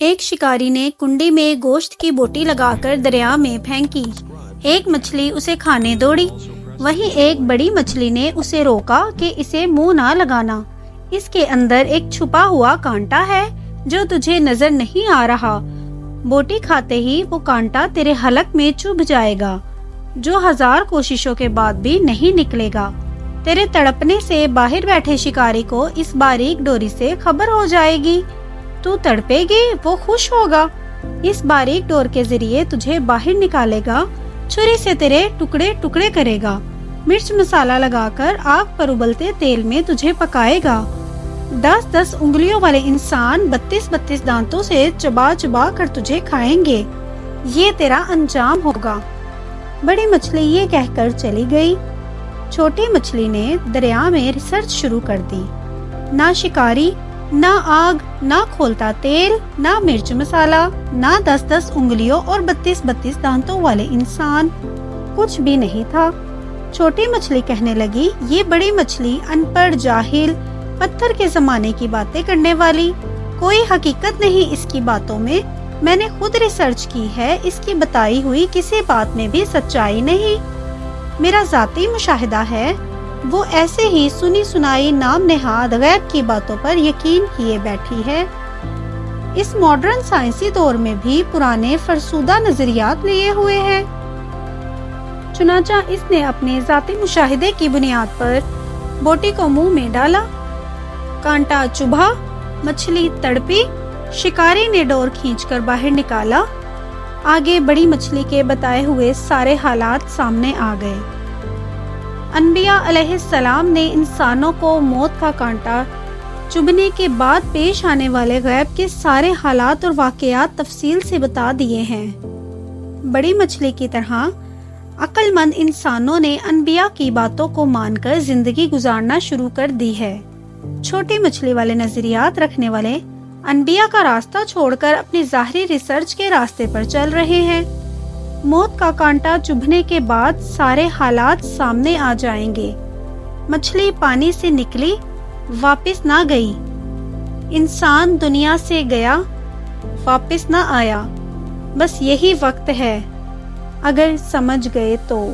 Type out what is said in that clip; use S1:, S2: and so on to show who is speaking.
S1: ایک شکاری نے کنڈی میں گوشت کی بوٹی لگا کر دریا میں پھینکی۔ ایک مچھلی اسے کھانے دوڑی۔ وہیں ایک بڑی مچھلی نے اسے روکا کہ اسے منہ نہ لگانا، اس کے اندر ایک چھپا ہوا کانٹا ہے جو تجھے نظر نہیں آ رہا۔ بوٹی کھاتے ہی وہ کانٹا تیرے حلق میں چبھ جائے گا، جو 1000 کوششوں کے بعد بھی نہیں نکلے گا۔ تیرے تڑپنے سے باہر بیٹھے شکاری کو اس باریک ڈوری سے خبر ہو جائے گی۔ تو تڑپے گی، وہ خوش ہوگا، اس باریک ڈور کے ذریعے تجھے باہر نکالے گا، چھری سے تیرے ٹکڑے ٹکڑے کرے گا، مرچ مسالہ لگا کر آگ پر ابلتے تیل میں تجھے پکائے گا۔ 10-10 انگلیوں والے انسان 32-32 دانتوں سے چبا چبا کر تجھے کھائیں گے۔ یہ تیرا انجام ہوگا۔ بڑی مچھلی یہ کہہ کر چلی گئی۔ چھوٹی مچھلی نے دریا میں ریسرچ شروع کر دی۔ نہ شکاری، نہ آگ، نہ کھولتا تیل، نہ مرچ مسالہ، نہ 10-10 انگلیوں اور 32-32 دانتوں والے انسان، کچھ بھی نہیں تھا۔ چھوٹی مچھلی کہنے لگی، یہ بڑی مچھلی ان پڑھ، جاہل، پتھر کے زمانے کی باتیں کرنے والی، کوئی حقیقت نہیں اس کی باتوں میں نے خود ریسرچ کی ہے، اس کی بتائی ہوئی کسی بات میں بھی سچائی نہیں۔ میرا ذاتی مشاہدہ ہے، وہ ایسے ہی سنی سنائی نام نہاد غیب کی باتوں پر یقین کیے بیٹھی ہے۔ اس ماڈرن سائنسی دور میں بھی پرانے فرسودہ نظریات لیے ہوئے ہیں۔ چنانچہ اس نے اپنے ذاتی مشاہدے کی بنیاد پر بوٹی کو منہ میں ڈالا، کانٹا چبھا، مچھلی تڑپی، شکاری نے ڈور کھینچ کر باہر نکالا۔ آگے بڑی مچھلی کے بتائے ہوئے سارے حالات سامنے آ گئے۔ انبیاء علیہ السلام نے انسانوں کو موت کا کانٹا چبھنے کے بعد پیش آنے والے غیب کے سارے حالات اور واقعات تفصیل سے بتا دیے ہیں۔ بڑی مچھلی کی طرح عقل مند انسانوں نے انبیاء کی باتوں کو مان کر زندگی گزارنا شروع کر دی ہے۔ چھوٹی مچھلی والے نظریات رکھنے والے انبیاء کا راستہ چھوڑ کر اپنی ظاہری ریسرچ کے راستے پر چل رہے ہیں۔ موت کا کانٹا چبھنے کے بعد سارے حالات سامنے آ جائیں گے۔ مچھلی پانی سے نکلی، واپس نہ گئی۔ انسان دنیا سے گیا، واپس نہ آیا۔ بس یہی وقت ہے، اگر سمجھ گئے تو۔